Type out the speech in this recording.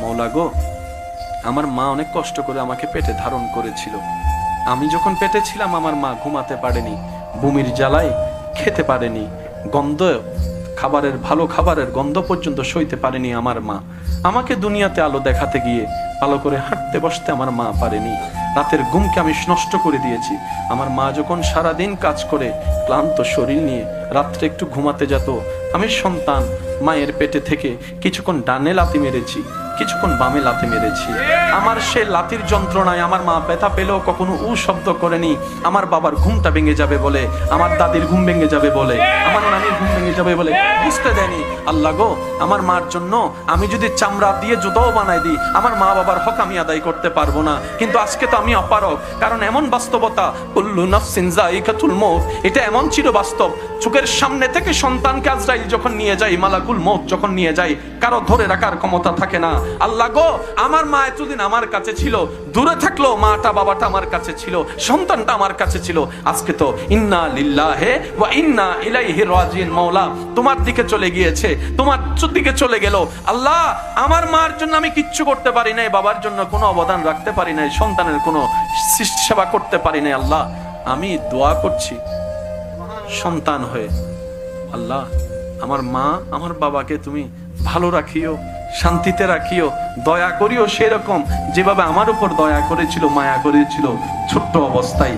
মওলা গো, আমার মা অনেক কষ্ট করে আমাকে পেটে ধারণ করেছিল। আমি যখন পেটে ছিলাম আমার মা ঘুমাতে পারেনি, বমির জ্বালায় খেতে পারেনি, গন্ধ খাবারের, ভালো খাবারের গন্ধ পর্যন্ত সইতে পারেনি আমার মা। আমাকে দুনিয়াতে আলো দেখাতে গিয়ে ভালো করে হাঁটতে বসতে আমার মা পারেনি। রাতের ঘুমকে আমি নষ্ট করে দিয়েছি। আমার মা যখন সারাদিন কাজ করে ক্লান্ত শরীর নিয়ে রাত্রে একটু ঘুমাতে যেত, আমি সন্তান মায়ের পেটে থেকে কিছুক্ষণ ডানে লাথি মেরেছি, কিছুক্ষণ বামে লাথি মেরেছি। আমার সে লাথির যন্ত্রণায় আমার মা ব্যথা পেলেও কখনো উ শব্দ করেনি। আমার বাবার ঘুমটা ভেঙে যাবে বলে, আমার দাদির ঘুম ভেঙে যাবে বলে, আমার নানির ঘুম ভেঙে যাবে বলে বুঝতে দেয়নি। আল্লাহ গো, আমার মার জন্য আমি যদি চামড়া দিয়ে জুতাও বানাই দিই, আমার মা বাবার হক আমি আদায় করতে পারবো না। কিন্তু আজকে তো আমি অপারগ, কারণ এমন বাস্তবতা, কুল্লু নাফসিন যায়িকাতুল মউত, এটা এমন ছিল বাস্তব। চোখের সামনে থেকে সন্তানকে আজরাইল যখন নিয়ে যায়, মালাকুল মউত যখন নিয়ে যায়, কারো ধরে রাখার ক্ষমতা থাকে না। আল্লাহ গো, আমার মা এতদিন আমার কাছে ছিল, দূরে থাকলো মাটা বাবাটা আমার কাছে ছিল, সন্তানটা আমার কাছে ছিল। আজকে তো ইন্না লিল্লাহি ওয়া ইন্না ইলাইহি রাজিউন। মওলা তোমার দিকে চলে গিয়েছে, তোমার দিকে চলে গেল। আল্লাহ, আমার মার জন্য আমি কিচ্ছু করতে পারি নাই, বাবার জন্য কোনো অবদান রাখতে পারি নাই, সন্তানের কোনো সেবা করতে পারি নাই। আল্লাহ, আমি দোয়া করছি সন্তান হয়ে, আল্লাহ আমার মা আমার বাবাকে তুমি ভালো রাখিও, শান্তিতে রাখিও, দয়া করিও সেরকম যেভাবে আমার উপর দয়া করেছিল, মায়া করেছিল ছোট্ট অবস্থায়।